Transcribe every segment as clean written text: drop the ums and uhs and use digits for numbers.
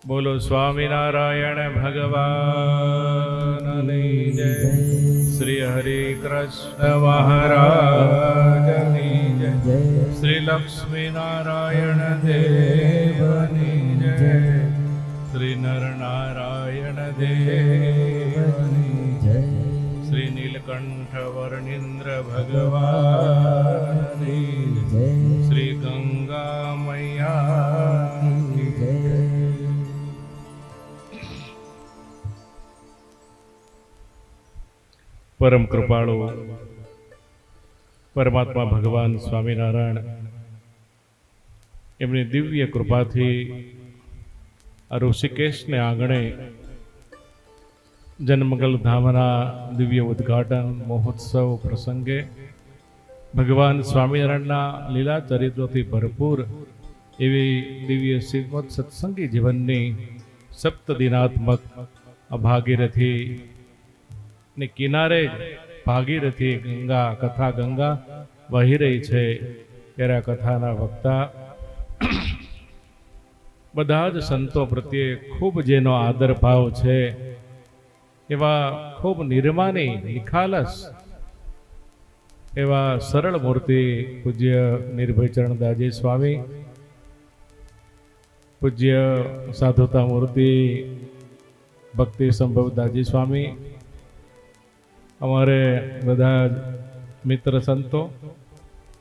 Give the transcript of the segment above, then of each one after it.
બોલો સ્વામિનારાયણ ભગવાનની જય. શ્રી હરિ કૃષ્ણ મહારાજની જય. શ્રી લક્ષ્મી નારાયણ દેવની જય. શ્રી નરનારાયણ દેવની જય. શ્રી નીલકંઠ વર્ણિન્દ્ર ભગવાનની જય. શ્રી ગંગા મૈયાની જય. પરમ કૃપાળુ પરમાત્મા ભગવાન સ્વામિનારાયણ એમની દિવ્ય કૃપાથી આ ઋષિકેશને આંગણે જન્મગલ ધામના દિવ્ય ઉદ્ઘાટન મહોત્સવ પ્રસંગે ભગવાન સ્વામિનારાયણના લીલા ચરિત્રોથી ભરપૂર એવી દિવ્ય શ્રીમદ સત્સંગી જીવનની સપ્તદિનાત્મક ભાગીરથી ને કિનારે ભાગીરથી ગંગા વહી રહી છે. ત્યારે આ કથાના વક્તા બધા જ સંતો પ્રત્યે ખૂબ જેનો આદર ભાવ છે એવા ખૂબ નિર્માની નિખાલસ એવા સરળ મૂર્તિ પૂજ્ય નિર્ભયચરણ દાજી સ્વામી, પૂજ્ય સાધુતા મૂર્તિ ભક્તિ સંભવ દાજી સ્વામી, અમારે બધા મિત્ર સંતો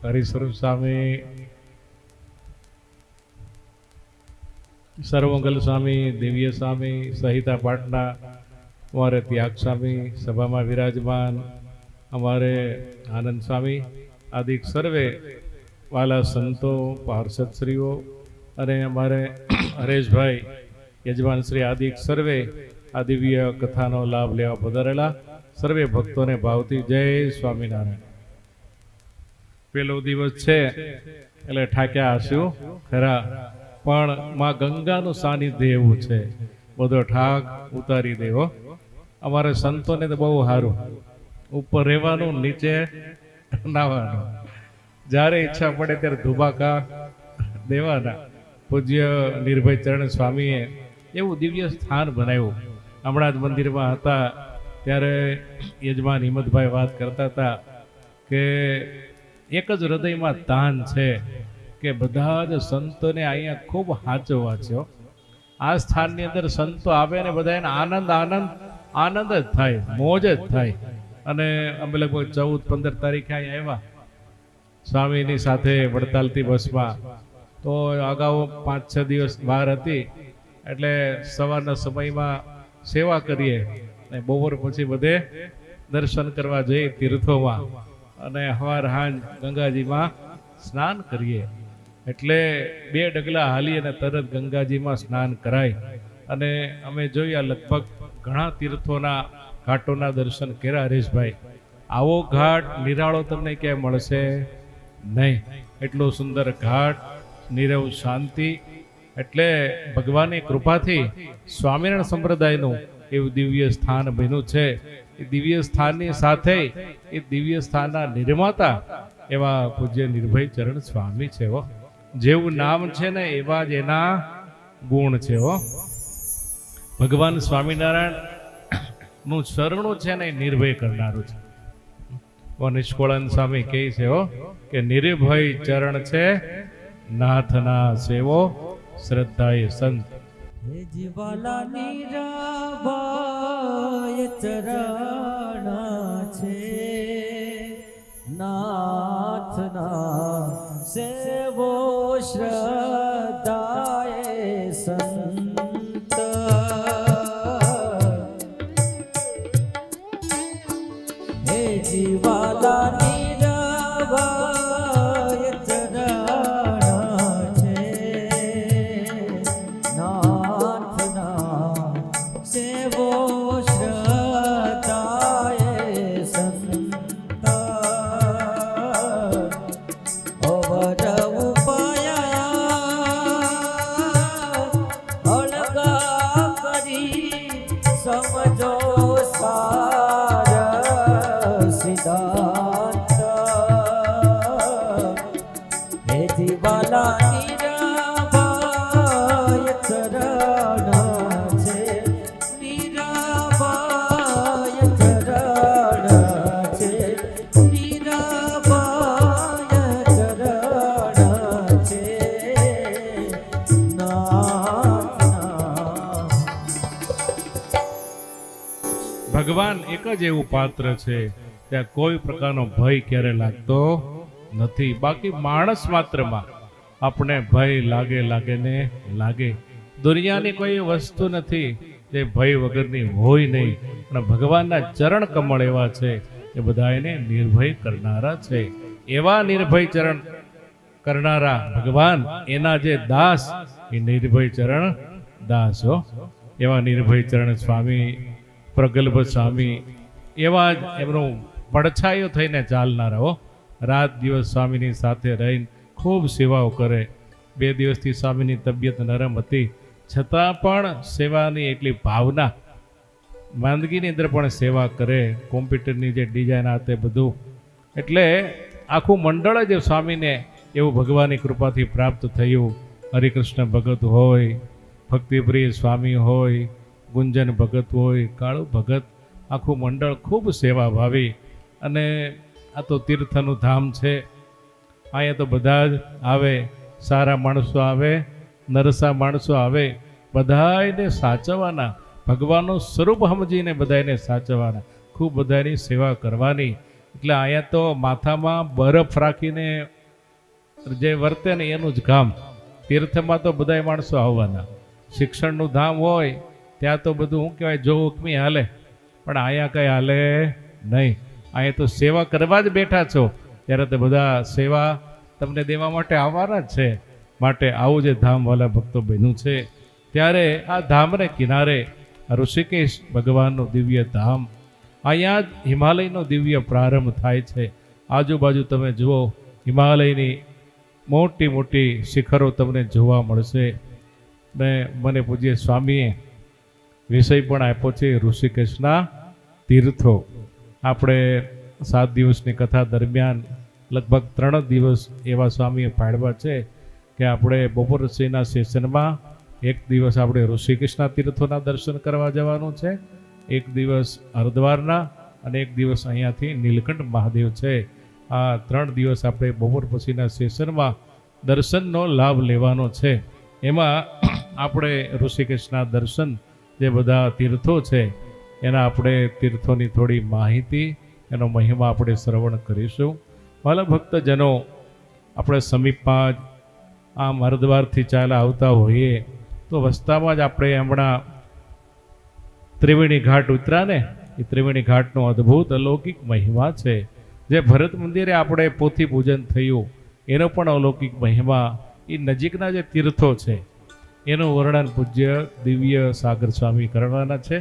હરિસ્વરૂપ સ્વામી, સર્વમંગલ સ્વામી, દિવ્ય સ્વામી, સહિતા પાટના અમારે ત્યાગ સ્વામી, સભામાં વિરાજમાન અમારે આનંદ સ્વામી આદિ સર્વે વાલા સંતો પાર્ષદશ્રીઓ અને અમારે હરેશભાઈ યજમાન શ્રી આદિ સર્વે આ દિવ્ય કથાનો લાભ લેવા પધારેલા સર્વે ભક્તોને ભાવથી જય સ્વામિનારાયણ. પેલો દિવસ છે એટલે ઠાક્યા હસ્યું ખરા, પણ માં ગંગાનું સાનિધ્ય એવું છે, બધો ઠાક ઉતારી દેવો. અમારે સંતોને તો બહુ સારું, ઉપર રહેવાનું, નીચે નાવાનું, જ્યારે ઈચ્છા પડે ત્યારે ધુબાકા દેવાના. પૂજ્ય નિર્ભય ચરણ સ્વામીએ એવું દિવ્ય સ્થાન બનાવ્યું. હમણાં જ મંદિરમાં હતા ત્યારે યજમાન હિંમતભાઈ વાત કરતા હતા કે એક જ હૃદયમાં તાન છે કે બધા જ સંતોને અહીંયા ખૂબ સાચવવા છે. આ સ્થાનની અંદર સંતો આવે ને બધા એને આનંદ આનંદ આનંદ જ થાય, મોજ જ થાય. અને અમે લગભગ 14-15 તારીખે અહીંયા આવ્યા સ્વામીની સાથે વડતાલથી બસમાં. તો અગાઉ 5-6 દિવસ બહાર હતી એટલે સવારના સમયમાં સેવા કરીએ અને બપોર પછી બધે દર્શન કરવા જઈએ તીર્થોમાં, અને હવાર હાંજ ગંગાજીમાં સ્નાન કરીએ. એટલે 2 ડગલા હાલી અને તરત ગંગાજીમાં સ્નાન કરાય. અને અમે જોયા લગભગ ઘણા તીર્થોના ઘાટોના દર્શન કર્યા. હરેશભાઈ, આવો ઘાટ નિરાળો તમને ક્યાંય મળશે નહીં. એટલો સુંદર ઘાટ, નીરવ શાંતિ. એટલે ભગવાનની કૃપાથી સ્વામિનારાયણ સંપ્રદાયનું એવું દિવ્ય સ્થાન બન્યું છે. એ દિવ્ય સ્થાનની સાથે એ દિવ્ય સ્થાનના નિર્માતા એવા પૂજ્ય નિર્ભય ચરણ સ્વામી છે. હો, જેવું નામ છે ને એવા જ એના ગુણ છે. હો, ભગવાન સ્વામિનારાયણ નું શરણું છે ને એ નિર્ભય કરનારું છે. નિષ્કોળાન સ્વામી કહે છે હો કે નિર્ભય ચરણ છે નાથના સેવો શ્રદ્ધાએ સંત. હે જીવાલા નીરાભાય ચરણ છે નાથના સેવો શ્રદ્ધાએ સંત. હે જીવાલા નીરાભાય ચરણ છે નાથના સેવો શ્રદ્ધાએ સંત. અવર ઉપાયા ભગવાન એક જ એવું પાત્ર છે ત્યાં કોઈ પ્રકારનો ભય ક્યારે લાગતો નથી. બાકી માણસ માત્રમાં આપણે ભય લાગે ને લાગે. દુનિયાની કોઈ વસ્તુ નથી જે ભય વગરની હોય નહીં. અને ભગવાનના ચરણ કમળ એવા છે એ બધા એને નિર્ભય કરનારા છે. એવા નિર્ભય ચરણ કરનારા ભગવાન, એના જે દાસ એ નિર્ભય ચરણ દાસ હો. એવા નિર્ભય ચરણ સ્વામી, પ્રગલ્ભ સ્વામી, એવા જ એમનું પડછાયો થઈને ચાલનારા હો. રાત દિવસ સ્વામીની સાથે રહીને ખૂબ સેવાઓ કરે. 2 દિવસથી સ્વામીની તબિયત નરમ હતી છતાં પણ સેવાની એટલી ભાવના, માંદગીની અંદર પણ સેવા કરે. કોમ્પ્યુટરની જે ડિઝાઇન આ તે બધું, એટલે આખું મંડળ જ સ્વામીને એવું ભગવાનની કૃપાથી પ્રાપ્ત થયું. હરિકૃષ્ણ ભગત હોય, ભક્તિપ્રિય સ્વામી હોય, ગુંજન ભગત હોય, કાળુ ભગત, આખું મંડળ ખૂબ સેવા ભાવી. અને આ તો તીર્થનું ધામ છે. અહીંયા તો બધા જ આવે, સારા માણસો આવે, નરસા માણસો આવે, બધાને સાચવવાના, ભગવાનનું સ્વરૂપ સમજીને બધાને સાચવવાના, ખૂબ બધાની સેવા કરવાની. એટલે અહીંયા તો માથામાં બરફ રાખીને જે વર્તે ને એનું જ કામ. તીર્થમાં તો બધા માણસો આવવાના. શિક્ષણનું ધામ હોય ત્યાં તો બધું શું કહેવાય, જો હુકમી હાલે, પણ અહીંયા કંઈ હાલે નહીં. અહીંયા તો સેવા કરવા જ બેઠા છો ત્યારે તો બધા સેવા તમને દેવા માટે આવવાના જ છે. માટે આવું જે ધામવાલા ભક્તો બન્યું છે, ત્યારે આ ધામને કિનારે ઋષિકેશ ભગવાનનું દિવ્ય ધામ, અહીંયા જ હિમાલયનો દિવ્ય પ્રારંભ થાય છે. આજુબાજુ તમે જુઓ, હિમાલયની મોટી મોટી શિખરો તમને જોવા મળશે. ને મને પૂજ્ય સ્વામીએ વિષય પણ આપ્યો છે ઋષિકેશના તીર્થો. આપણે 7 દિવસની કથા દરમિયાન લગભગ 3 દિવસ એવા સ્વામીએ પાડવા છે કે આપણે બપોર રસીના સેશનમાં 1 દિવસ આપણે ઋષિકેશના તીર્થોના દર્શન કરવા જવાનું છે, 1 દિવસ હરિદ્વારના, અને 1 દિવસ અહીંયાથી નીલકંઠ મહાદેવ છે. આ 3 દિવસ આપણે બપોર પછીના સેશનમાં દર્શનનો લાભ લેવાનો છે. એમાં આપણે ઋષિકેશના દર્શન, જે બધા તીર્થો છે એના આપણે તીર્થોની થોડી માહિતી, એનો મહિમા આપણે શ્રવણ કરીશું. વાલા ભક્તજનો, આપણે સમીપમાં જ આમ હરિદ્વારથી ચાલ્યા આવતા હોઈએ તો રસ્તામાં જ આપણે હમણાં ત્રિવેણી ઘાટ ઉતર્યા ને, એ ત્રિવેણી ઘાટનો અદ્ભુત અલૌકિક મહિમા છે. જે ભરત મંદિરે આપણે પોથી પૂજન થયું એનો પણ અલૌકિક મહિમા, એ નજીકના જે તીર્થો છે એનું વર્ણન પૂજ્ય દિવ્ય સાગર સ્વામી કરવાના છે.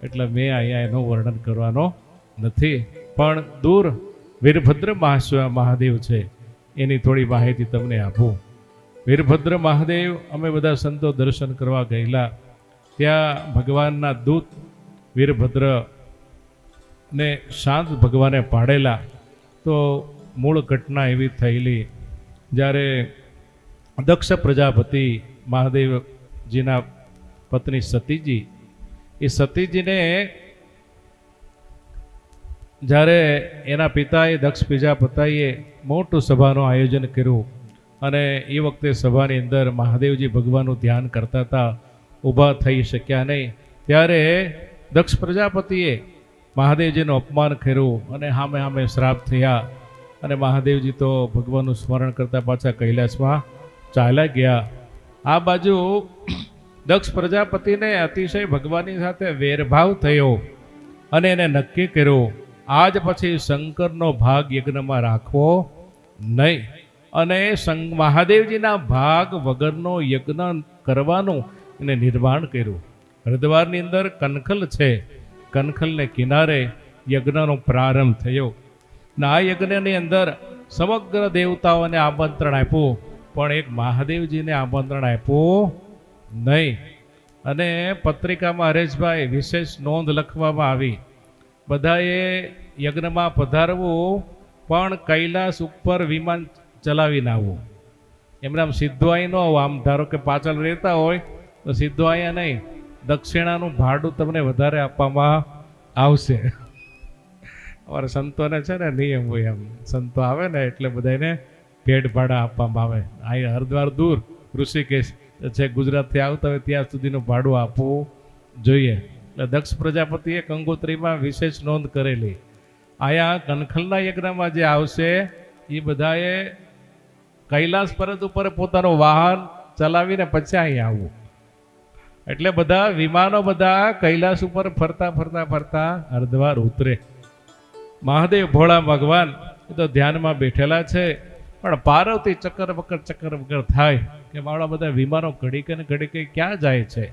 એટલે મેં અહીંયા એનું વર્ણન કરવાનો નથી, પણ દૂર વીરભદ્ર મહાદેવ છે એની થોડી માહિતી તમને આપું. વીરભદ્ર મહાદેવ અમે બધા સંતો દર્શન કરવા ગયેલા. ત્યાં ભગવાનના દૂત વીરભદ્ર ને શાંત ભગવાને પાડેલા. તો મૂળ ઘટના એવી થયેલી, જ્યારે દક્ષ પ્રજાપતિ મહાદેવજીના પત્ની સતીજી, એ સતીજીને જ્યારે એના પિતાએ દક્ષ પ્રજાપતિએ મોટું સભાનું આયોજન કર્યું, અને એ વખતે સભાની અંદર મહાદેવજી ભગવાનનું ધ્યાન કરતા હતા, ઊભા થઈ શક્યા નહીં. ત્યારે દક્ષ પ્રજાપતિએ મહાદેવજીનું અપમાન કર્યું અને સામે સામે શ્રાપ થયા. અને મહાદેવજી તો ભગવાનનું સ્મરણ કરતા પાછા કૈલાસમાં ચાલ્યા ગયા. આ બાજુ દક્ષ પ્રજાપતિને અતિશય ભગવાનની સાથે વેરભાવ થયો અને એને નક્કી કર્યું, આજ પછી શંકરનો ભાગ યજ્ઞમાં રાખવો નહીં, અને મહાદેવજીના ભાગ વગરનો યજ્ઞ કરવાનું એને નિર્માણ કર્યું. હરિદ્વારની અંદર કનખલ છે, કનખલને કિનારે યજ્ઞનો પ્રારંભ થયો. ને આ યજ્ઞની અંદર સમગ્ર દેવતાઓને આમંત્રણ આપ્યું, પણ એક મહાદેવજીને આમંત્રણ આપ્યું નહીં. અને પત્રિકામાં હરેશભાઈ વિશેષ નોંધ લખવામાં આવી, બધાએ યજ્ઞમાં પધારવું, પણ કૈલાસ ઉપર વિમાન ચલાવીને આવવું. એમને આમ સીધું અહીં ન આવું. આમ ધારો કે પાછળ રહેતા હોય તો સીધું અહીંયા નહીં, દક્ષિણાનું ભાડું તમને વધારે આપવામાં આવશે. અમારા સંતોને છે ને નિયમ હોય, એમ સંતો આવે ને એટલે બધાને ભેટ ભાડા આપવામાં આવે. અહીં હરિદ્વાર દૂર, ઋષિકેશ છે, ગુજરાતથી આવતા હોય ત્યાં સુધીનું ભાડું આપવું જોઈએ. એટલે દક્ષ પ્રજાપતિએ કંકોત્રીમાં વિશેષ નોંધ કરેલી. આયા કનખલના યજ્ઞમાં જે આવશે એ બધાએ કૈલાસ પર્વત ઉપર પોતાનું વાહન ચલાવીને પછી અહીંયા આવવું. એટલે બધા વિમાનો બધા કૈલાસ ઉપર ફરતા ફરતા ફરતા હરિદ્વાર ઉતરે. મહાદેવ ભોળા ભગવાન એ તો ધ્યાનમાં બેઠેલા છે, પણ પાર્વતી ચક્કર વક્કર થાય કે મારા બધા વિમાનો ઘડીકે ને ઘડીકે ક્યાં જાય છે.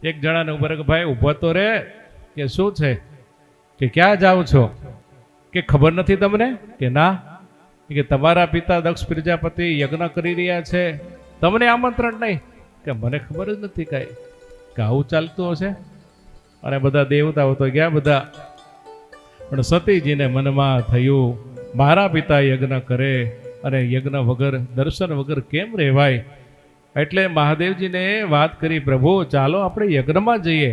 એક જણાને ઉભા કે ભાઈ ઊભો તો રે, કે શું છે, કે ક્યાં જાઓ છો, કે ખબર નથી તમને, કે ના, કે તમારા પિતા દક્ષ પ્રજાપતિ યજ્ઞ કરી રહ્યા છે, તમને આમંત્રણ નહીં, કે મને ખબર જ નથી કાંઈ, કે આવું ચાલતું હશે. અને બધા દેવતાઓ તો ગયા બધા, પણ સતીજીને મનમાં થયું મારા પિતા યજ્ઞ કરે અને યજ્ઞ વગર દર્શન વગર કેમ રહેવાય. એટલે મહાદેવજીને વાત કરી, પ્રભુ ચાલો આપણે યજ્ઞમાં જઈએ.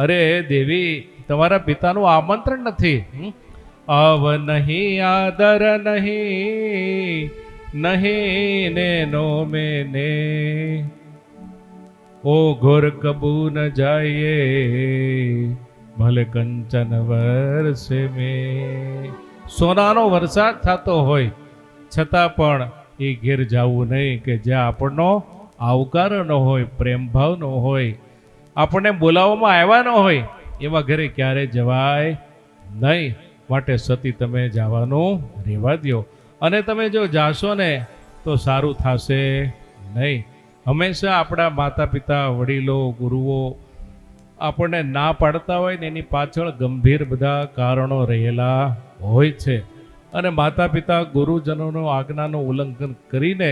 અરે દેવી, તમારા પિતાનું આમંત્રણ નથી. અવ નહીં આદર નહીં, નહીં ને નો મેને, ઓ ઘોર કબૂ ન જાયે, ભલે કંચન વરસે મેં. સોનાનો વરસાદ થતો હોય છતાં પણ એ ઘેર જવું નહીં કે જ્યાં આપણનો આવકાર ન હોય, પ્રેમભાવ ન હોય, આપણને બોલાવવામાં આવ્યા ન હોય, એવા ઘરે ક્યારે જવાય નહીં. માટે સતી તમે જવાનું રહેવા દો, અને તમે જો જાશો ને તો સારું થશે નહીં. હંમેશા આપણા માતા પિતા, વડીલો, ગુરુઓ આપણને ના પાડતા હોય ને એની પાછળ ગંભીર બધા કારણો રહેલા હોય છે. અને માતા પિતા, ગુરુજનોનો આજ્ઞાનું ઉલ્લંઘન કરીને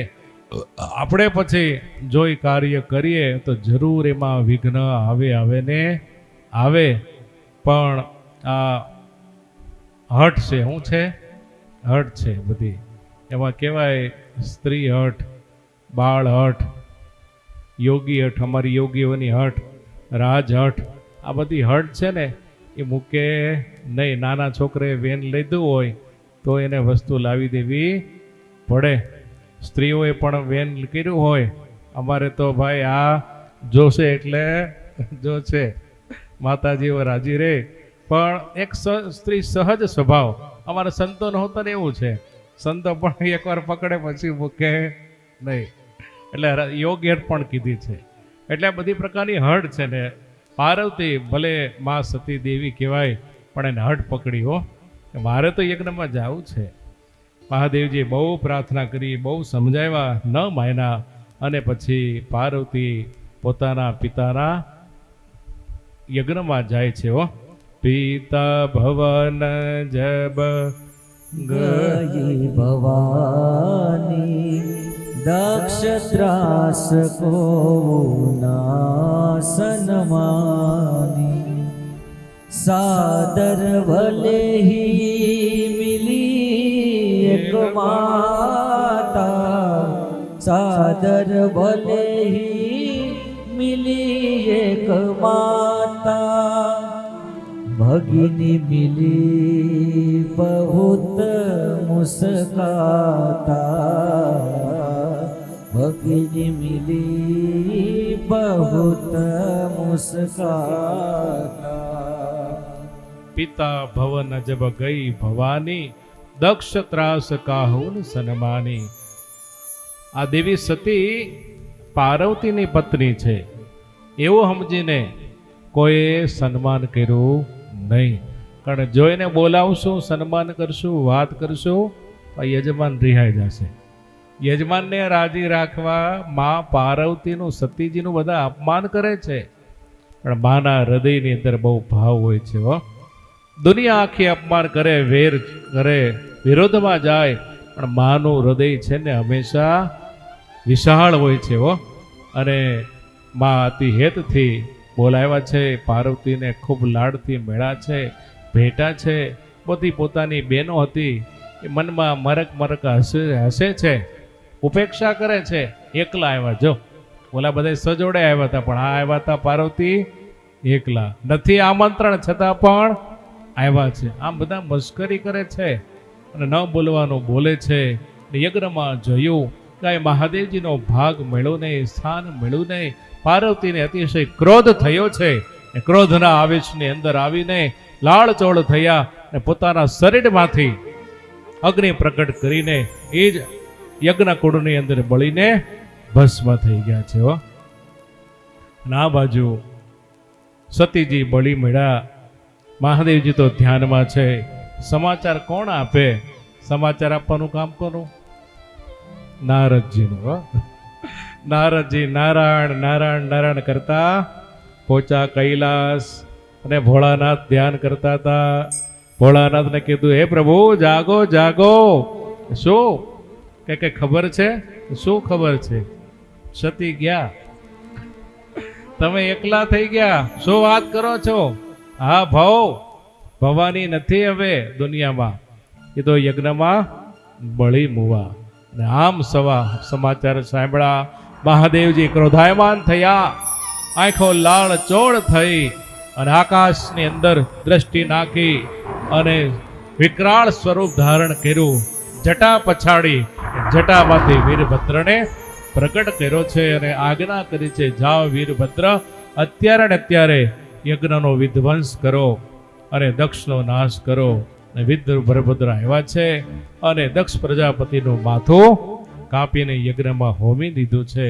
આપણે પછી જો એ કાર્ય કરીએ તો જરૂર એમાં વિઘ્ન આવે ને આવે. પણ આ હઠ છે, શું છે, હઠ છે બધી. એમાં કહેવાય સ્ત્રી હઠ, બાળ હઠ, યોગી હઠ, અમારી યોગીઓની હઠ, રાજ હઠ, આ બધી હઠ છે ને એ મૂકે નહીં. નાના છોકરે વેન લીધું હોય તો એને વસ્તુ લાવી દેવી પડે. સ્ત્રીઓએ પણ વેન કર્યું હોય, અમારે તો ભાઈ આ જોશે એટલે જોશે, માતાજીઓ રાજી રહે. પણ એક સ્ત્રી સહજ સ્વભાવ, અમારા સંતોનો હોતા ને એવું છે, સંતો પણ એકવાર પકડે પછી મૂકે નહીં. એટલે યોગ્ય પણ કીધી છે. એટલે આ બધી પ્રકારની હડ છે ને. પાર્વતી ભલે મા સતી દેવી કહેવાય, પણ એને હડ પકડી હો, મારે તો યજ્ઞમાં જવું છે. મહાદેવજી બહુ પ્રાર્થના કરી, બહુ સમજાવ્યા, ન માન્યા. અને પછી પાર્વતી પોતાના પિતાના યજ્ઞમાં જાય છે. હો, પિતા ભવન જબ ગઈ ભવાની, દક્ષ ત્રાસ કો નાસનમાની, સાદર ભલે હી મિલી એક માતા, સાદર ભલે હી મિલી એક માતા, ભગિની મિલી બહુત મુસ્કાતા, ભગિની મિલી બહુત મુસ્કાતા. પિતા ભવન જબ ગઈ ભવાની, દક્ષ ત્રાસ કાહુન સનમાની. આ દેવી સતી પાર્વતીની પત્ની છે એવું સમજીને કોઈએ સન્માન કર્યું નહીં. કારણ જો એને બોલાવશું, સન્માન કરશું, વાત કરશું, તો યજમાન રિહાઈ જશે. યજમાનને રાજી રાખવા મા પાર્વતીનું, સતીજીનું બધા અપમાન કરે છે, પણ માના હૃદયની અંદર બહુ ભાવ હોય છે. હો, દુનિયા આખી અપમાન કરે, વેર કરે, વિરોધમાં જાય, પણ માનું હૃદય છે ને હંમેશા વિશાળ હોય છે. હો, અને મા અતિ હેતથી બોલાવ્યા છે. પાર્વતીને ખૂબ લાડથી મેળા છે, ભેટા છે. બધી પોતાની બહેનો હતી એ મનમાં મરક મરક હસે છે, ઉપેક્ષા કરે છે. એકલા આવ્યા, જો ઓલા બધા સજોડે આવ્યા હતા, પણ આ આવ્યા હતા પાર્વતી એકલા, નથી આમંત્રણ છતાં પણ આવ્યા છે. આમ બધા મસ્કરી કરે છે અને ન બોલવાનું બોલે છે. યજ્ઞમાં જોયું કાંઈ મહાદેવજીનો ભાગ મળ્યો નહીં, સ્થાન મળ્યું નહીં. પાર્વતીને અતિશય ક્રોધ થયો છે. ને ક્રોધના આવેશની અંદર આવીને લાળચોળ થયા ને પોતાના શરીરમાંથી અગ્નિ પ્રગટ કરીને એ જ યજ્ઞ કુંડની અંદર બળીને ભસ્મ થઈ ગયા છે હો. અને આ બાજુ સતીજી બળી મળ્યા. મહાદેવજી તો ધ્યાનમાં છે. સમાચાર કોણ આપે? સમાચાર આપવાનું કામ કોનું? નારદજીનું. હો. નારદજી નારાયણ નારાયણ નારાયણ કરતા પહોંચ્યા કૈલાસ અને ભોળાનાથ ધ્યાન કરતા હતા. ભોળાનાથને કીધું, હે પ્રભુ જાગો જાગો. શું કે કઈ ખબર છે? શું ખબર છે? સતી ગયા, તમે એકલા થઈ ગયા. શું વાત કરો છો? હા ભવાની નથી હવે દુનિયામાં, એ તો યજ્ઞમાં બળી મુવા. અને આમ સવા સમાચાર સાંભળ્યા. મહાદેવજી ક્રોધાયમાન થયા, આંખો લાળ ચોળ થઈ અને આકાશની અંદર દ્રષ્ટિ નાખી અને વિકરાળ સ્વરૂપ ધારણ કર્યું. જટા પછાડી જટામાંથી વીરભદ્રને પ્રગટ કર્યો છે અને આજ્ઞા કરી છે, જાઓ વીરભદ્ર, અત્યારે ને અત્યારે યજ્ઞનો વિધ્વંસ કરો અને દક્ષનો નાશ કરો. અને વીરભદ્ર આવ્યા છે અને દક્ષ પ્રજાપતિનું માથું કાપીને યજ્ઞમાં હોમી દીધું છે.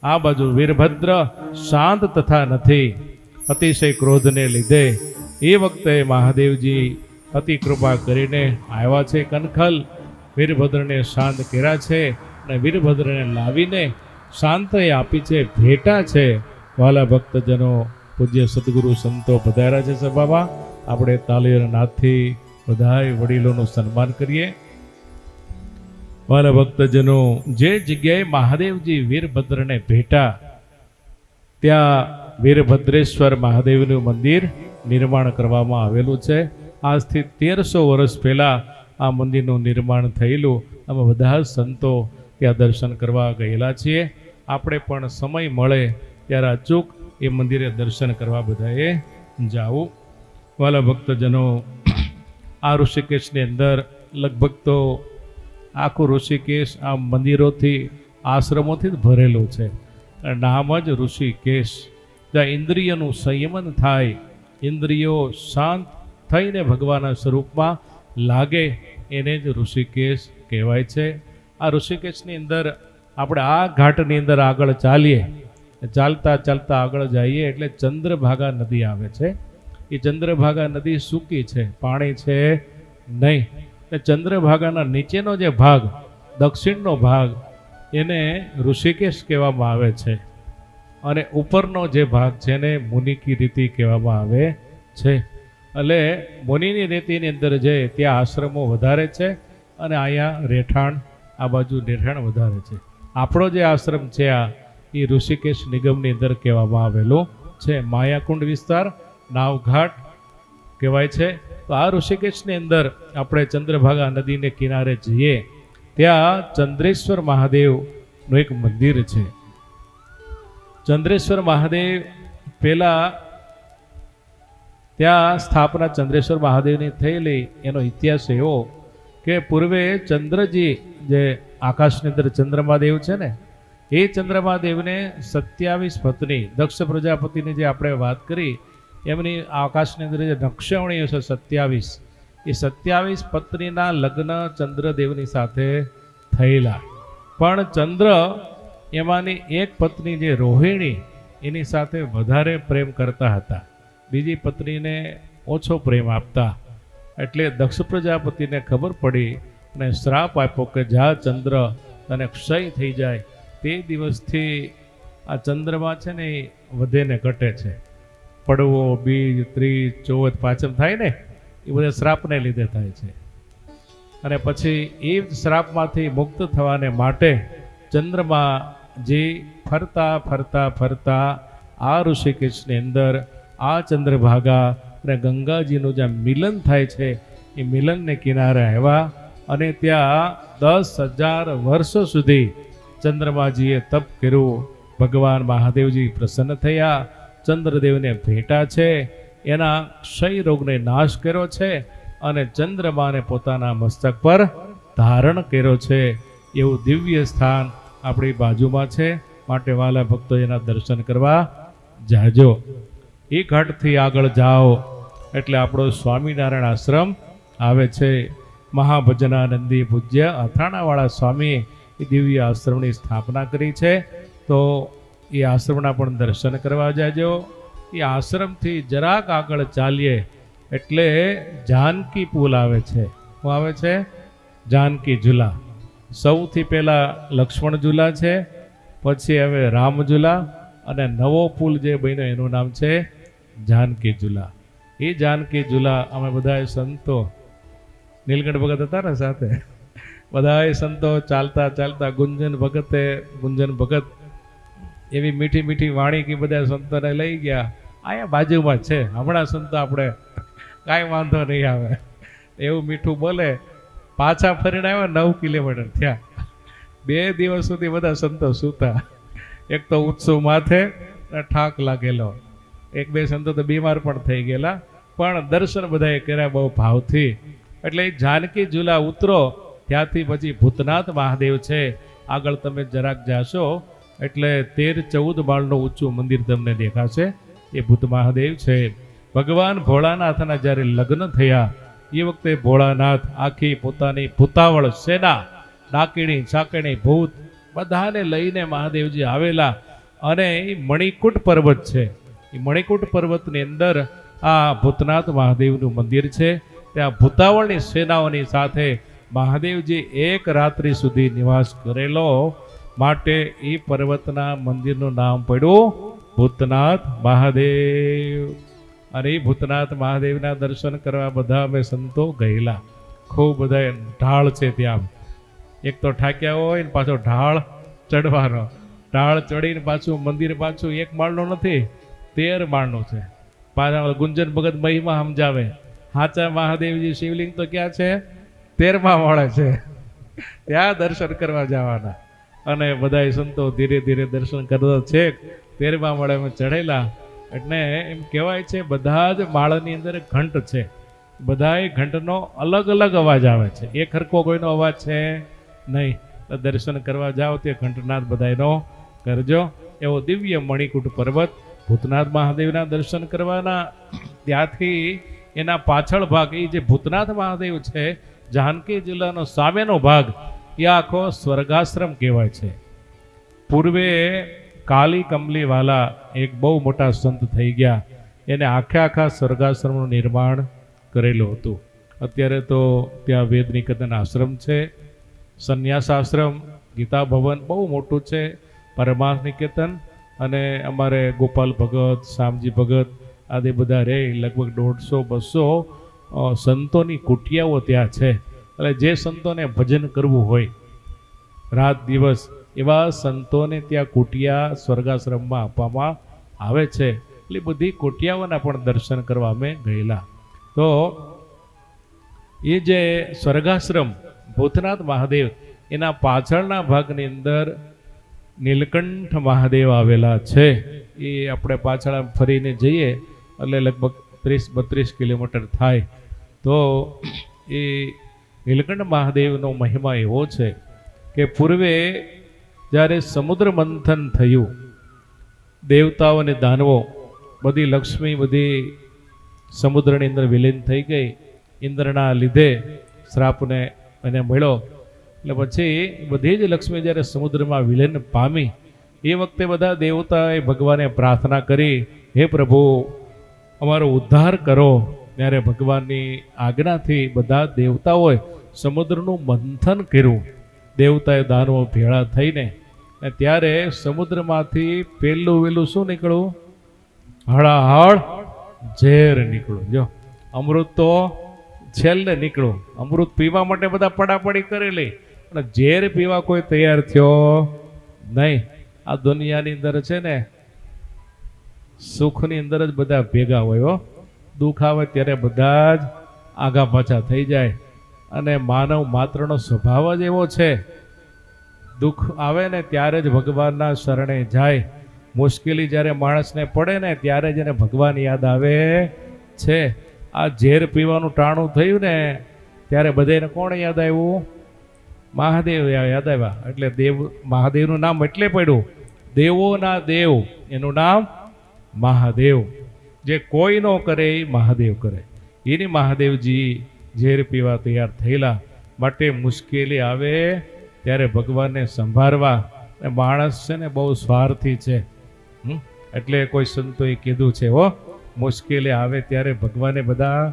આ બાજુ વીરભદ્ર શાંત તથા નથી, અતિશય ક્રોધને લીધે. એ વખતે મહાદેવજી અતિ કૃપા કરીને આવ્યા છે. કનખલ વીરભદ્રને શાંત કર્યા છે અને વીરભદ્રને લાવીને શાંતિ આપી છે, ભેટા છે. વાલા ભક્તજનો, પૂજ્ય સદગુરુ સંતો પધાર્યા છે સભામાં. આપણે તાલીના નાદથી બધાય વડીલોનું સન્માન કરીએ. વાલા ભક્તજનો, જે જગ્યાએ મહાદેવજી વીરભદ્રને ભેટા, ત્યાં વીરભદ્રેશ્વર મહાદેવનું મંદિર નિર્માણ કરવામાં આવેલું છે. આજથી 1300 વર્ષ પહેલા આ મંદિરનું નિર્માણ થયેલું. અમે બધા સંતો ત્યાં દર્શન કરવા ગયેલા છીએ. આપણે પણ સમય મળે ત્યારે અચૂક એ મંદિરે દર્શન કરવા બધાએ જાવું. વાલા ભક્તજનો, આ ઋષિકેશની અંદર લગભગ તો આખું ઋષિકેશ આ મંદિરોથી, આશ્રમોથી જ ભરેલું છે. નામ જ ઋષિકેશ. જ્યાં ઇન્દ્રિયનું સંયમન થાય, ઇન્દ્રિયો શાંત થઈને ભગવાનના સ્વરૂપમાં લાગે, એને જ ઋષિકેશ કહેવાય છે. આ ઋષિકેશની અંદર આપણે આ ઘાટની અંદર આગળ ચાલીએ, ચાલતા ચાલતા આગળ જઈએ એટલે ચંદ્રભાગા નદી આવે છે. એ ચંદ્રભાગા નદી સૂકી છે, પાણી છે નહીં. ચંદ્રભાગાના નીચેનો જે ભાગ, દક્ષિણનો ભાગ, એને ઋષિકેશ કહેવામાં આવે છે. અને ઉપરનો જે ભાગ છે એને મુનિકી રીતિ કહેવામાં આવે છે. એટલે મુનિની રીતિની અંદર જે ત્યાં આશ્રમો વધારે છે અને અહીંયા રહેઠાણ, આ બાજુ રહેઠાણ વધારે છે. આપણો જે આશ્રમ છે આ એ ઋષિકેશ નિગમની અંદર કહેવામાં આવેલો છે. માયાકુંડ વિસ્તાર, નાવઘાટ કહેવાય છે. તો આ ઋષિકેશની અંદર આપણે ચંદ્રભાગા નદીને કિનારે જઈએ, ત્યાં ચંદ્રેશ્વર મહાદેવનું એક મંદિર છે. ચંદ્રેશ્વર મહાદેવ પહેલા ત્યાં સ્થાપના ચંદ્રેશ્વર મહાદેવની થયેલી. એનો ઇતિહાસ એવો કે પૂર્વે ચંદ્રજી, જે આકાશની અંદર ચંદ્રમાદેવ છે ને, એ ચંદ્રમાદેવને 27 પત્ની, દક્ષ પ્રજાપતિની જે આપણે વાત કરી, એમની આકાશની અંદર જે નક્ષવણીઓ છે 27, એ 27 પત્નીના લગ્ન ચંદ્રદેવની સાથે થયેલા. પણ ચંદ્ર એમાંની એક પત્ની જે રોહિણી, એની સાથે વધારે પ્રેમ કરતા હતા, બીજી પત્નીને ઓછો પ્રેમ આપતા. એટલે દક્ષ પ્રજાપતિને ખબર પડી અને શ્રાપ આપ્યો કે જા ચંદ્ર, તને ક્ષય થઈ જાય. તે દિવસથી આ ચંદ્રમાં છે ને એ વધે ને ઘટે છે. પડવો, બીજ, ત્રીજ, ચોથ, પાંચમ થાય ને, એ બધા શ્રાપને લીધે થાય છે. અને પછી એ શ્રાપમાંથી મુક્ત થવાને માટે ચંદ્રમાજી ફરતા ફરતા ફરતા આ ઋષિકેશની અંદર આ ચંદ્રભાગા અને ગંગાજીનું જ્યાં મિલન થાય છે, એ મિલનને કિનારે આવ્યા અને ત્યાં 10,000 વર્ષો સુધી ચંદ્રમાજીએ તપ કર્યું. ભગવાન મહાદેવજી પ્રસન્ન થયા, ચંદ્રદેવને ભેટા છે, એના ક્ષય રોગને નાશ કર્યો છે અને ચંદ્રમાને પોતાના મસ્તક પર ધારણ કર્યો છે. એવું દિવ્ય સ્થાન આપણી બાજુમાં છે. માટે વાલા ભક્તો એના દર્શન કરવા જાજો. એ ઘાટથી આગળ જાઓ એટલે આપણો સ્વામિનારાયણ આશ્રમ આવે છે. મહાભજનાનંદી પૂજ્ય અથાણાવાળા સ્વામીએ એ દિવ્ય આશ્રમની સ્થાપના કરી છે. તો એ આશ્રમના પણ દર્શન કરવા જાજો. એ આશ્રમથી જરાક આગળ ચાલીએ એટલે જાનકી પુલ આવે છે. શું આવે છે? જાનકી ઝૂલા. સૌથી પહેલાં લક્ષ્મણ ઝૂલા છે, પછી હવે રામ ઝૂલા, અને નવો પુલ જે બન્યો એનું નામ છે જાનકી ઝૂલા. એ જાનકી ઝૂલા અમે બધાએ સંતો, નીલકંઠ ભગત હતા ને સાથે, બધાએ સંતો ચાલતા ચાલતા ગુંજન ભગત એવી મીઠી મીઠી વાણી કે બધા સંતોને લઈ ગયા. અહીંયા બાજુમાં છે, હમણાં સંતો આપણે કાંઈ વાંધો નહીં આવે એવું મીઠું બોલે. પાછા ફરીને આવ્યા 9 કિલોમીટર થયા. 2 દિવસ સુધી બધા સંતો સૂતા. એક તો ઉત્સવ માથે ઠાક લાગેલો, 1-2 સંતો તો બીમાર પણ થઈ ગયેલા, પણ દર્શન બધાએ કર્યા બહુ ભાવથી. એટલે જાનકી ઝૂલા ઉતરો, ત્યાંથી પછી ભૂતનાથ મહાદેવ છે. આગળ તમે જરાક જાશો એટલે 13-14 માળનું ઊંચું મંદિર તમને દેખાશે. એ ભૂત મહાદેવ છે. ભગવાન ભોળાનાથના જ્યારે લગ્ન થયા એ વખતે ભોળાનાથ આખી પોતાની ભૂતાવળ સેના, ડાકીણી ચાકણી ભૂત બધાને લઈને મહાદેવજી આવેલા. અને એ મણિકૂટ પર્વત છે. એ મણિકૂટ પર્વતની અંદર આ ભૂતનાથ મહાદેવનું મંદિર છે. ત્યાં ભૂતાવળની સેનાઓની સાથે મહાદેવજી 1 રાત્રિ સુધી નિવાસ કરેલો, માટે એ પર્વતના મંદિરનું નામ પડ્યું ભૂતનાથ મહાદેવ. અને એ ભૂતનાથ મહાદેવના દર્શન કરવા બધા અમે સંતો ગયેલા. ખૂબ બધા ઢાળ છે ત્યાં. એક તો ઠાક્યા હોય ને પાછો ઢાળ ચડવાનો. ઢાળ ચડીને પાછું મંદિર પાછું 1 માળનું નથી, 13 માળનું છે. પાછા ગુંજન ભગત મહિમા સમજાવે, સાચા મહાદેવજી શિવલિંગ તો ક્યાં છે? 13મા માળે છે. ત્યાં દર્શન કરવા જવાના. અને બધા સંતો ધીરે ધીરે દર્શન કરતા છે. 13મા માળે અમે ચડેલા. એટલે એમ કહેવાય છે બધા જ માળની અંદર ઘંટ છે. બધાય ઘંટનો અલગ અલગ અવાજ આવે છે. એક હરખો કોઈનો અવાજ છે નહીં. દર્શન કરવા જાઓ તે ઘંટનાદ બધાયનો કરજો. એવો દિવ્ય મણિકૂટ પર્વત ભૂતનાથ મહાદેવના દર્શન કરવાના. ત્યાંથી એના પાછળ ભાગ, એ જે ભૂતનાથ મહાદેવ છે, જાનકી જિલ્લાનો સામેનો ભાગ, એ આખો સ્વર્ગાશ્રમ કહેવાય છે. પૂર્વે કાલી કમલીવાલા એક બહુ મોટા સંત થઈ ગયા. એને આખા સ્વર્ગાશ્રમનું નિર્માણ કરેલું હતું. અત્યારે તો ત્યાં વેદ નિકેતન આશ્રમ છે, સંન્યાસ આશ્રમ, ગીતા ભવન બહુ મોટું છે, પરમાર્થ નિકેતન, અને અમારે ગોપાલ ભગત, શામજી ભગત આદિ બધા રહે. લગભગ 150-200 સંતોની કુટિયાઓ ત્યાં છે. એટલે જે સંતોને ભજન કરવું હોય રાત દિવસ, એવા સંતોને ત્યાં કુટિયા સ્વર્ગાશ્રમમાં આપવામાં આવે છે. એટલે બધી કુટિયાઓના પણ દર્શન કરવા અમે ગયેલા. તો એ જે સ્વર્ગાશ્રમ ભૂતનાથ મહાદેવ, એના પાછળના ભાગની અંદર નીલકંઠ મહાદેવ આવેલા છે. એ આપણે પાછળ ફરીને જઈએ એટલે લગભગ 30-32 કિલોમીટર થાય. તો એ નીલકંઠ મહાદેવનો મહિમા એવો છે કે પૂર્વે જ્યારે સમુદ્ર મંથન થયું, દેવતાઓ અને દાનવો બધી લક્ષ્મી બધી સમુદ્રની અંદર વિલીન થઈ ગઈ. ઇન્દ્રના લીધે શ્રાપને એને મળ્યો. એટલે પછી બધી જ લક્ષ્મી જ્યારે સમુદ્રમાં વિલીન પામી, એ વખતે બધા દેવતાએ ભગવાને પ્રાર્થના કરી, હે પ્રભુ અમારો ઉદ્ધાર કરો. ત્યારે ભગવાનની આજ્ઞાથી બધા દેવતાઓએ સમુદ્રનું મંથન કર્યું. દેવતાએ દાનવો ભેળા થઈને, ત્યારે સમુદ્રમાંથી પહેલું વેલું શું નીકળ્યું? હળાહળ ઝેર નીકળ્યું. જો અમૃત તો છેલ્લે નીકળ્યું. અમૃત પીવા માટે બધા પડાપડી કરેલી, પણ ઝેર પીવા કોઈ તૈયાર થયો નહીં. આ દુનિયાની અંદર છે ને, સુખની અંદર જ બધા ભેગા હોય. દુઃખ આવે ત્યારે બધા જ આગા પાછા થઈ જાય. અને માનવ માત્રનો સ્વભાવ જ એવો છે, દુઃખ આવે ને ત્યારે જ ભગવાનના શરણે જાય. મુશ્કેલી જ્યારે માણસને પડે ને ત્યારે જ એને ભગવાન યાદ આવે છે. આ ઝેર પીવાનું ટાણું થયું ને ત્યારે બધાને કોણ યાદ આવ્યું? મહાદેવ યાદ આવ્યા. એટલે દેવ મહાદેવનું નામ એટલે પડ્યું દેવોના દેવ, એનું નામ મહાદેવ. જે કોઈ ન કરે એ મહાદેવ કરે. એની મહાદેવજી ઝેર પીવા તૈયાર થયેલા. માટે મુશ્કેલી આવે ત્યારે ભગવાનને સંભાળવા. માણસ છે ને બહુ સ્વાર્થી છે. એટલે કોઈ સંતોએ કીધું છે, હો મુશ્કેલી આવે ત્યારે ભગવાને બધા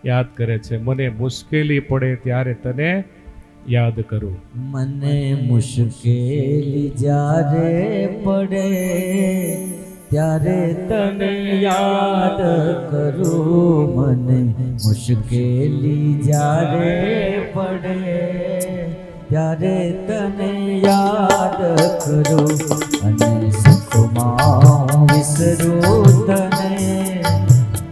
યાદ કરે છે. મને મુશ્કેલી પડે ત્યારે તને યાદ કરું. મને મુશ્કેલી જ્યારે પડે ત્યારે તને યાદ કરું. મને મુશ્કેલી જ્યારે પડે ત્યારે તને યાદ કરું. અને સુખમાં વિસરું તને,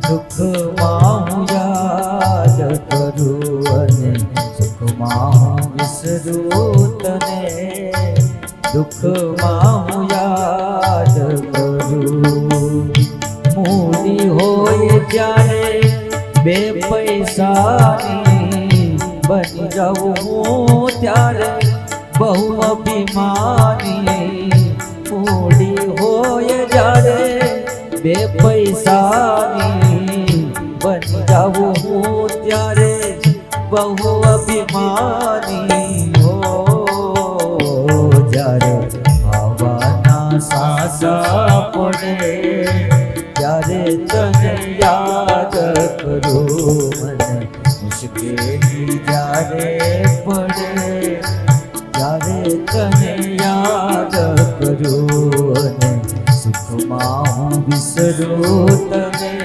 દુઃખમાં હું યાદ કરું. અને સુખમાં વિસરું તને, દુઃખમાં હું યાદ કરું. મૂડી હોય ત્યારે બે પૈસાની બની જાઉં હું ત્યારે બહુ અભિમાની. મૂડી હોય જ્યારે બે પૈસાની બની જાઉં હું ત્યારે બહુ અભિમાની. હો જ્યારે ભાવના સાસા પડે ત્યારે તને યાદ કરું. મને મુશ્કેલી જ્યારે પડે ત્યારે તને યાદ કરું. અને સુખમાં હું વિસરું તને,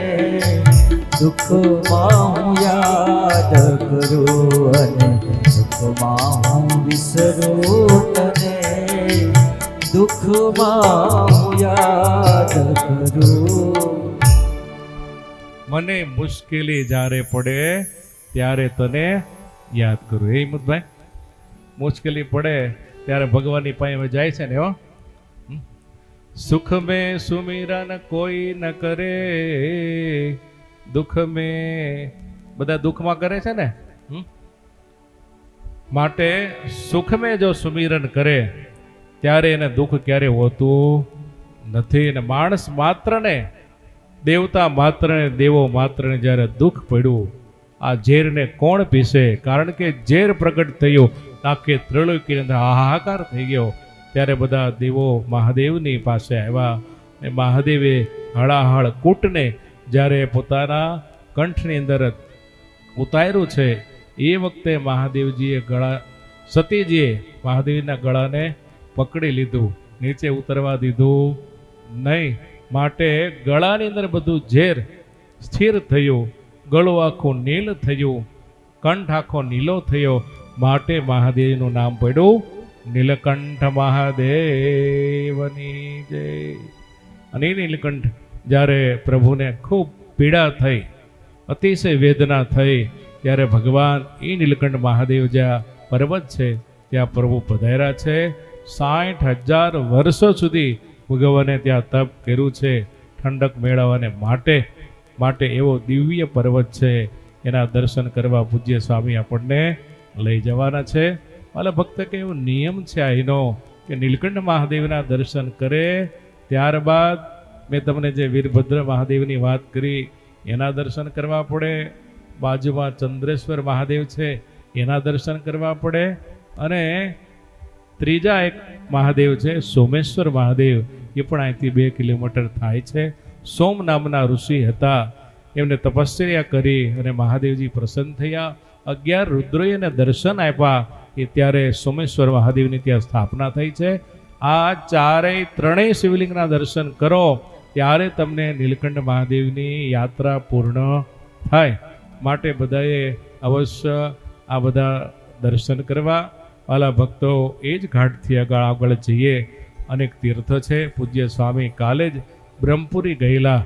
દુઃખમાં હું યાદ કરું. અને સુખમાં હું વિસરું તને, દુઃખમાં હું યાદ કરું. મને મુશ્કેલી જ્યારે પડે ત્યારે તને યાદ કરું. એ હિંમતભાઈ, મુશ્કેલી પડે ત્યારે ભગવાનની પાસે જાય છે ને. હો સુખ મેં સુમિરન કોઈ ન કરે, દુઃખ મેં બધા દુઃખમાં કરે છે ને. માટે સુખ મેં જો સુમિરન કરે ત્યારે એને દુઃખ ક્યારે હોતું નથી. અને માણસ માત્રને, દેવતા માત્રને, દેવો માત્રને જ્યારે દુઃખ પડ્યું, આ ઝેરને કોણ પીશે? કારણ કે ઝેર પ્રગટ થયું, આખે ત્રિલોકીની અંદર હાહાકાર થઈ ગયો. ત્યારે બધા દેવો મહાદેવની પાસે આવ્યા. અને મહાદેવે હળાહળ કૂટને જ્યારે પોતાના કંઠની અંદર ઉતાર્યું છે, એ વખતે મહાદેવજીએ ગળા, સતીજીએ મહાદેવના ગળાને પકડી લીધું, નીચે ઉતરવા દીધું નહીં. માટે ગળાની અંદર બધું ઝેર સ્થિર થયું. ગળું આખું નીલ થયું, કંઠ આખો નીલો થયો. માટે મહાદેવનું નામ પડ્યું નીલકંઠ મહાદેવની જય. અને એ નીલકંઠ જ્યારે પ્રભુને ખૂબ પીડા થઈ, અતિશય વેદના થઈ, ત્યારે ભગવાન એ નીલકંઠ મહાદેવ જ્યાં પર્વત છે ત્યાં પ્રભુ પધાર્યા છે. 60,000 વર્ષો સુધી ભગવાને ત્યાં તપ કર્યું છે ઠંડક મેળવવાને માટે એવો દિવ્ય પર્વત છે. એના દર્શન કરવા પૂજ્ય સ્વામી આપણને લઈ જવાના છે. વાલા ભક્ત કે એવો નિયમ છે અહીંનો કે નીલકંઠ મહાદેવના દર્શન કરે ત્યારબાદ મેં તમને જે વીરભદ્ર મહાદેવની વાત કરી એના દર્શન કરવા પડે. બાજુમાં ચંદ્રેશ્વર મહાદેવ છે એના દર્શન કરવા પડે. અને ત્રીજા એક મહાદેવ છે સોમેશ્વર મહાદેવ, એ પણ અહીંથી 2 કિલોમીટર થાય છે. સોમ નામના ઋષિ હતા, એમને તપશ્ચર્યા કરી અને મહાદેવજી પ્રસન્ન થયા. 11 રુદ્રોએ એને દર્શન આપ્યા. એ ત્યારે સોમેશ્વર મહાદેવની ત્યાં સ્થાપના થઈ છે. આ ત્રણેય શિવલિંગના દર્શન કરો ત્યારે તમને નીલકંઠ મહાદેવની યાત્રા પૂર્ણ થાય. માટે બધાએ અવશ્ય આ બધા દર્શન કરવા. વાલા ભક્તો, એ જ ઘાટથી આગળ જઈએ. અનેક તીર્થ છે. પૂજ્ય સ્વામી કાલે જ બ્રહ્મપુરી ગયેલા.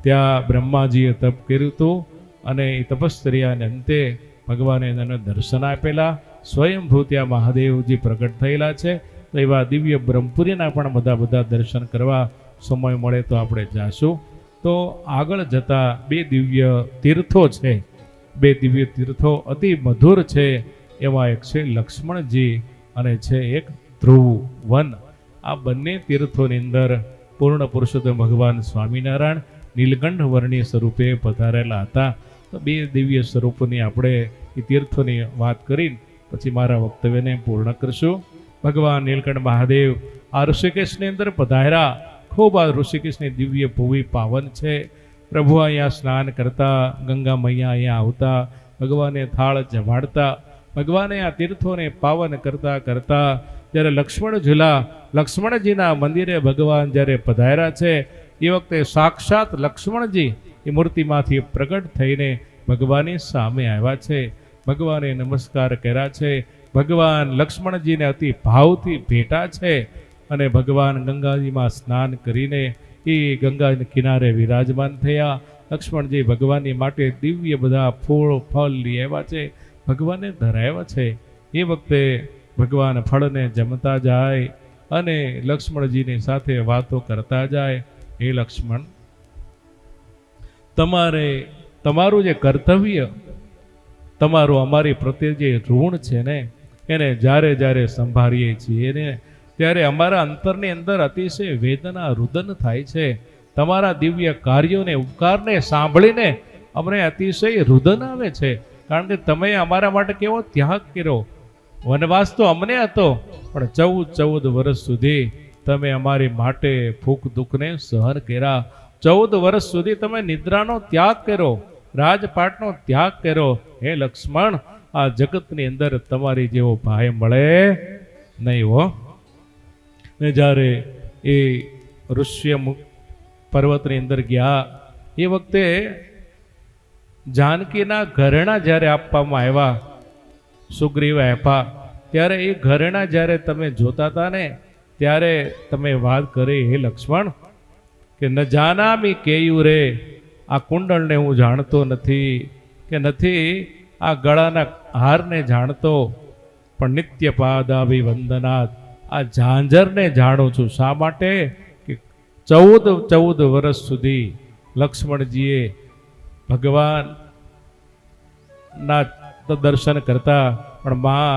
ત્યાં બ્રહ્માજીએ તપ કર્યું હતું અને એ તપશ્ચર્યાને અંતે ભગવાને એને દર્શન આપેલા. સ્વયંભૂ ત્યાં મહાદેવજી પ્રગટ થયેલા છે. તો એવા દિવ્ય બ્રહ્મપુરીના પણ બધા દર્શન કરવા સમય મળે તો આપણે જાશું. તો આગળ જતા 2 દિવ્ય તીર્થો છે. 2 દિવ્ય તીર્થો અતિ મધુર છે. એવા એક છે લક્ષ્મણજી અને છે એક ધ્રુવ વન. આ બંને તીર્થોની અંદર પૂર્ણ પુરુષોત્તમ ભગવાન સ્વામિનારાયણ નીલકંઠ વર્ણિય સ્વરૂપે પધારેલા હતા. તો બે દિવ્ય સ્વરૂપોની આપણે એ તીર્થોની વાત કરીને પછી મારા વક્તવ્યને પૂર્ણ કરશું. ભગવાન નીલકંઠ મહાદેવ આ ઋષિકેશની અંદર પધાર્યા. ખૂબ આ ઋષિકેશની દિવ્ય ભૂમિ પાવન છે. પ્રભુ અહીંયા સ્નાન કરતા, ગંગા મૈયા અહીંયા આવતા, ભગવાને થાળ જમાડતા, ભગવાને આ તીર્થોને પાવન કરતા કરતા જ્યારે લક્ષ્મણજીના મંદિરે ભગવાન જ્યારે પધાર્યા છે એ વખતે સાક્ષાત લક્ષ્મણજી એ મૂર્તિમાંથી પ્રગટ થઈને ભગવાનની સામે આવ્યા છે. ભગવાને નમસ્કાર કર્યા છે. ભગવાન લક્ષ્મણજીને અતિ ભાવથી ભેટા છે અને ભગવાન ગંગાજીમાં સ્નાન કરીને એ ગંગાના કિનારે વિરાજમાન થયા. લક્ષ્મણજી ભગવાનની માટે દિવ્ય બધા ફૂલ ફળ લઈ આવ્યા છે, ભગવાનને ધરાવ્યા છે. એ વખતે ભગવાન ફળને જમતા જાય અને લક્ષ્મણજીની સાથે વાતો કરતા જાય. હે લક્ષ્મણ, તમારું જે કર્તવ્ય, તમારું અમારી પ્રત્યે જે ઋણ છે ને એને જ્યારે જ્યારે સંભાળીએ છીએ ને ત્યારે અમારા અંતરની અંદર અતિશય વેદના રુદન થાય છે. તમારા દિવ્ય કાર્યોને ઉપકારને સાંભળીને અમને અતિશય રુદન આવે છે. કારણ કે તમે અમારા માટે કેવો ત્યાગ કર્યો. વનવાસ તો અમને હતો, પણ 14 વર્ષ સુધી તમે અમારી માટે ભૂખ દુઃખને સહન કર્યા. 14 વર્ષ સુધી તમે નિદ્રાનો ત્યાગ કર્યો, રાજપાટનો ત્યાગ કર્યો. હે લક્ષ્મણ, આ જગતની અંદર તમારી જેવો ભાઈ મળે નહીં હો. ને જ્યારે એ ઋષ્ય પર્વતની અંદર ગયા એ વખતે જાનકીના ઘરેણા જ્યારે આપવામાં આવ્યા, સુગ્રીવે આપ્યા, ત્યારે એ ઘરેણા જ્યારે તમે જોતા હતા ને ત્યારે તમે વાત કરી, હે લક્ષ્મણ, કે ન જાનામી કેયું રે, આ કુંડળને હું જાણતો નથી કે નથી આ ગળાના હારને જાણતો, પણ નિત્ય પાદાભિ વંદનાથ, આ ઝાંઝરને જાણું છું. શા માટે? કે 14 વર્ષ સુધી લક્ષ્મણજીએ ભગવાનના દર્શન કરતા, પણ મા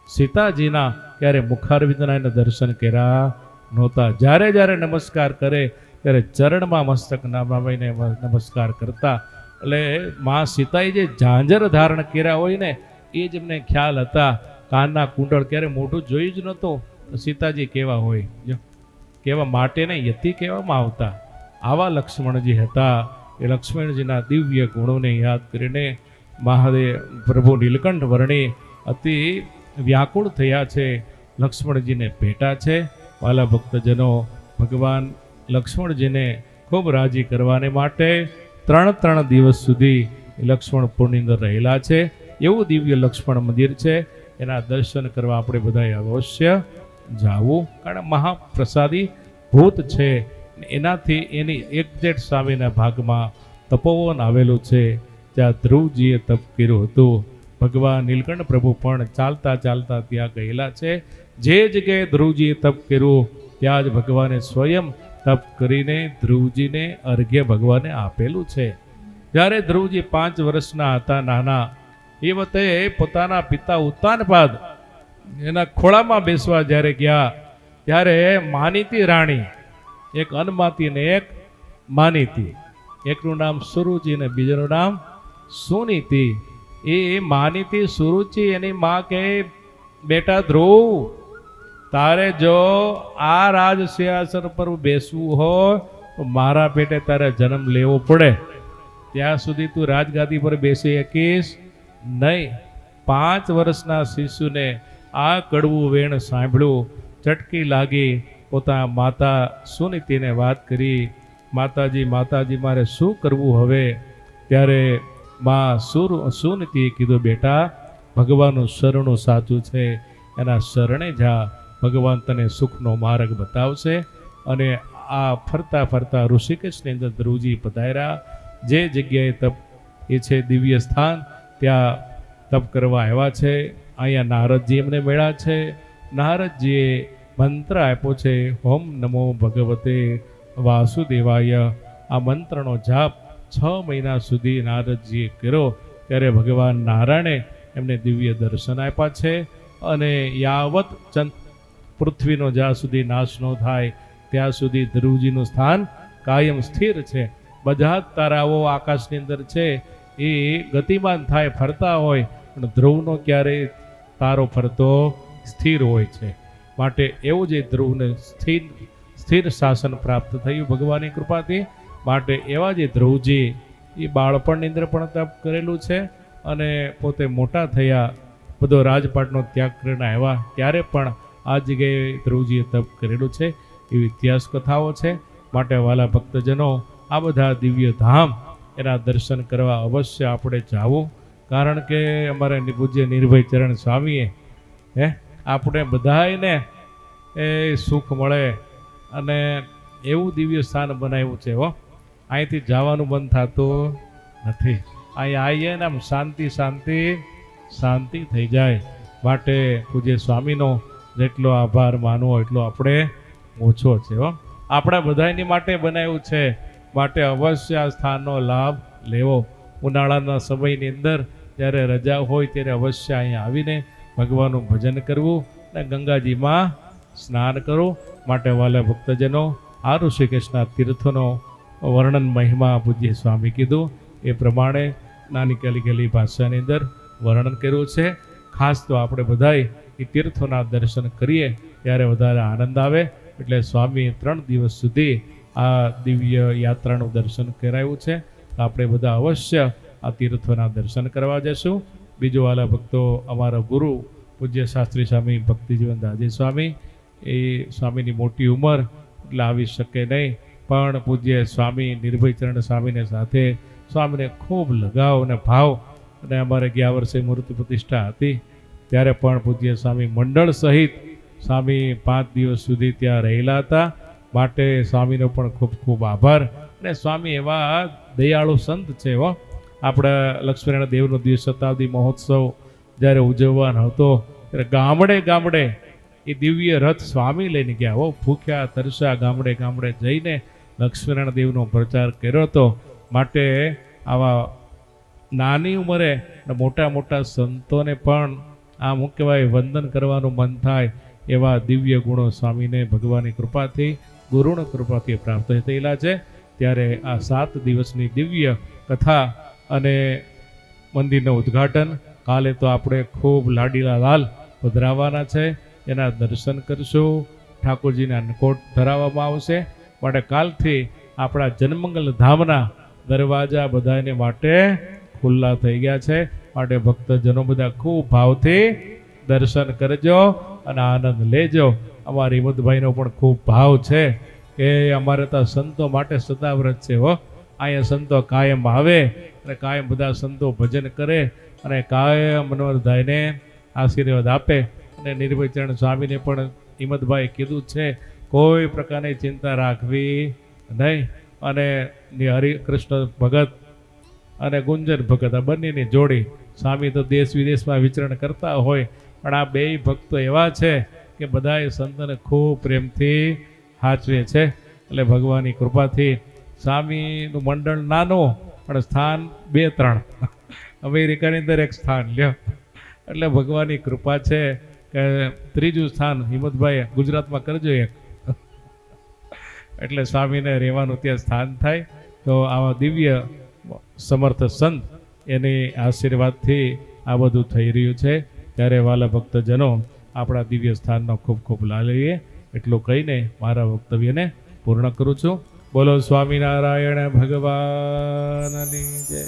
સીતાજીના ક્યારે મુખારવિંદના એને દર્શન કર્યા નહોતા. જ્યારે જ્યારે નમસ્કાર કરે ત્યારે ચરણમાં મસ્તક નામાવીને નમસ્કાર કરતા. એટલે મા સીતાએ જે ઝાંઝર ધારણ કર્યા હોય ને એ જ એમને ખ્યાલ હતા. કાનના કુંડળ ક્યારે મોઢું જોયું જ નહોતું. તો સીતાજી કેવા હોય, કેવા માટે ને યતિ કહેવામાં આવતા. આવા લક્ષ્મણજી હતા. એ લક્ષ્મણજીના દિવ્ય ગુણોને યાદ કરીને મહાદેવ પ્રભુ નીલકંઠ વર્ણી અતિ વ્યાકુળ થયા છે. લક્ષ્મણજીને ભેટા છે. વાલા ભક્તજનો, ભગવાન લક્ષ્મણજીને ખૂબ રાજી કરવાને માટે 3 દિવસ સુધી લક્ષ્મણપુરની અંદર રહેલા છે. એવું દિવ્ય લક્ષ્મણ મંદિર છે. એના દર્શન કરવા આપણે બધાએ અવશ્ય જાવું. કારણ મહાપ્રસાદી ભૂત છે. એનાથી એની એક્ઝેક્ટ સામેના ભાગમાં તપોવન આવેલું છે, જ્યાં ધ્રુવજીએ તપ કર્યું હતું. ભગવાન નીલકંઠ પ્રભુ પણ ચાલતા ચાલતા ત્યાં ગયેલા છે. જે જગ્યાએ ધ્રુવજીએ તપ કર્યું ત્યાં જ ભગવાને સ્વયં તપ કરીને ધ્રુવજીને અર્ઘ્ય ભગવાને આપેલું છે. જ્યારે ધ્રુવજી 5 વર્ષના હતા, નાના, એ વખતે પોતાના પિતા ઉત્તાનપાદ એના ખોળામાં બેસવા જ્યારે ગયા ત્યારે માનીતી રાણી, એક અનમાતી ને એક માનીતી, એકનું નામ સુરુચિ ને બીજાનું નામ સુનીતિ. એ માનીતી સુરુચિ એની માં કહે, બેટા ધ્રુવ, તારે જો આ રાજ સિંહાસન પર બેસવું હોય તો મારા પેટે તારે જન્મ લેવો પડે. ત્યાં સુધી તું રાજગાદી પર બેસી શકીશ નહીં. 5 વર્ષના શિશુને આ કડવું વેણ સાંભળ્યું, ચટકી લાગી. પોતાના માતા સુનીતિને વાત કરી, માતાજી મારે શું કરવું હવે? ત્યારે માં સુનીતિએ કીધું, બેટા, ભગવાનનું શરણું સાચું છે, એના શરણે જા, ભગવાન તને સુખનો માર્ગ બતાવશે. અને આ ફરતા ફરતા ઋષિકેશની અંદર ધ્રુવજી પધાર્યા. જે જગ્યાએ તપ એ છે દિવ્ય સ્થાન, ત્યાં તપ કરવા આવ્યા છે. અહીંયા નારદજી એમને મળ્યા છે. નારદજીએ મંત્ર આપ્યો છે, ઓમ નમો ભગવતે વાસુદેવાય. આ મંત્રનો જાપ 6 મહિના સુધી નારદજીએ કર્યો. ત્યારે ભગવાન નારાયણે એમને દિવ્ય દર્શન આપ્યા છે. અને યાવત પૃથ્વીનો જ્યાં સુધી નાશ ન થાય ત્યાં સુધી ધ્રુવજીનું સ્થાન કાયમ સ્થિર છે. બધા જ તારાઓ આકાશની અંદર છે એ ગતિમાન થાય, ફરતા હોય, પણ ધ્રુવનો ક્યારેય તારો ફરતો સ્થિર હોય છે. માટે એવું જે ધ્રુવને સ્થિર શાસન પ્રાપ્ત થયું ભગવાનની કૃપાથી. માટે એવા જે ધ્રુવજી એ બાળપણની અંદર પણ તપ કરેલું છે અને પોતે મોટા થયા, બધો રાજપાટનો ત્યાગ કરીને આવ્યા ત્યારે પણ આ જગ્યાએ ધ્રુવજીએ તપ કરેલું છે. એવી ઇતિહાસ કથાઓ છે. માટે વાલા ભક્તજનો, આ બધા દિવ્ય ધામ એના દર્શન કરવા અવશ્ય આપણે જાવું. કારણ કે અમારે પૂજ્ય નિર્ભય ચરણ સ્વામીએ આપણે બધાને એ સુખ મળે અને એવું દિવ્ય સ્થાન બનાવ્યું છે. અહીંથી જવાનું મન થતું નથી. અહીં આવીએ ને આમ શાંતિ શાંતિ શાંતિ થઈ જાય. માટે પૂજ્ય સ્વામીનો જેટલો આભાર માનવો એટલો આપણે ઓછો છે. આપણા બધાની માટે બનાવ્યું છે. માટે અવશ્ય આ સ્થાનનો લાભ લેવો. ઉનાળાના સમયની અંદર જ્યારે રજા હોય ત્યારે અવશ્ય અહીંયા આવીને ભગવાનનું ભજન કરવું અને ગંગાજીમાં સ્નાન કરવું. માટે વાલા ભક્તજનો, આ ઋષિકેશના તીર્થોનો વર્ણન મહિમા પૂજ્ય સ્વામી કીધું એ પ્રમાણે નાની કલી ભાષાની અંદર વર્ણન કર્યું છે. ખાસ તો આપણે બધાય એ તીર્થોના દર્શન કરીએ ત્યારે વધારે આનંદ આવે. એટલે સ્વામીએ 3 દિવસ સુધી આ દિવ્ય યાત્રાનું દર્શન કરાવ્યું છે. આપણે બધા અવશ્ય આ તીર્થોના દર્શન કરવા જશું. બીજો વાલા ભક્તો, અમારા ગુરુ પૂજ્ય શાસ્ત્રી સ્વામી ભક્તિજીવન દાજી સ્વામી, એ સ્વામીની મોટી ઉંમર એટલે આવી શકે નહીં, પણ પૂજ્ય સ્વામી નિર્ભય ચરણ સ્વામીને સાથે સ્વામીને ખૂબ લગાવ અને ભાવ. અને અમારે ગયા વર્ષે મૂર્તિ પ્રતિષ્ઠા હતી ત્યારે પણ પૂજ્ય સ્વામી મંડળ સહિત સ્વામી 5 દિવસ સુધી ત્યાં રહેલા હતા. માટે સ્વામીનો પણ ખૂબ ખૂબ આભાર. અને સ્વામી એવા દયાળુ સંત છે. આપણા લક્ષ્મીનારાયણ દેવનો દ્વિશતાબ્દી મહોત્સવ જ્યારે ઉજવવાનો હતો ત્યારે ગામડે ગામડે એ દિવ્ય રથ સ્વામી લઈને ગયા. ભૂખ્યા તરસ્યા ગામડે ગામડે જઈને લક્ષ્મીનારાયણ દેવનો પ્રચાર કર્યો હતો. માટે આવા નાની ઉંમરે મોટા મોટા સંતોને પણ આમ કહેવાય વંદન કરવાનું મન થાય એવા દિવ્ય ગુણો સ્વામીને ભગવાનની કૃપાથી, ગુરુની કૃપાથી પ્રાપ્ત થયેલા છે. ત્યારે આ 7 દિવસની દિવ્ય કથા અને મંદિરનું ઉદ્ઘાટન કાલે તો આપણે ખૂબ લાડીલા લાલ પધરાવવાના છે. એના દર્શન કરશું. ઠાકોરજીના અન્નકોટ ધરાવવામાં આવશે. માટે કાલથી આપણા જનમંગલ ધામના દરવાજા બધાને માટે ખુલ્લા થઈ ગયા છે. માટે ભક્તજનો બધા ખૂબ ભાવથી દર્શન કરજો અને આનંદ લેજો. અમારા હિંમતભાઈનો પણ ખૂબ ભાવ છે કે અમારે તો સંતો માટે સદાવ્રત છે. અહીંયા સંતો કાયમ આવે અને કાયમ બધા સંતો ભજન કરે અને કાયમ મનોહરભાઈને આશીર્વાદ આપે. અને નિર્ભય ચરણ સ્વામીને પણ હિંમતભાઈ કીધું છે કોઈ પ્રકારની ચિંતા રાખવી નહીં. અને હરિકૃષ્ણ ભગત અને ગુંજન ભગત આ બંનેની જોડી સ્વામી તો દેશ વિદેશમાં વિચરણ કરતા હોય, પણ આ 2 ભક્તો એવા છે કે બધાએ સંતને ખૂબ પ્રેમથી સાચવે છે. એટલે ભગવાનની કૃપાથી સ્વામીનું મંડળ નાનું પણ સ્થાન 2-3 અમેરિકાની અંદર એક સ્થાન લ્યો. એટલે ભગવાનની કૃપા છે કે 3જું સ્થાન હિંમતભાઈ ગુજરાતમાં કરજો એક. એટલે સ્વામીને રહેવાનું ત્યાં સ્થાન થાય. તો આવા દિવ્ય સમર્થ સંત એની આશીર્વાદથી આ બધું થઈ રહ્યું છે. ત્યારે વાલા ભક્તજનો, આપણા દિવ્ય સ્થાનનો ખૂબ ખૂબ લાભ લઈએ. એટલું કહીને મારા વક્તવ્યને પૂર્ણ કરું છું. બોલો સ્વામિનારાયણ ભગવાનની જય.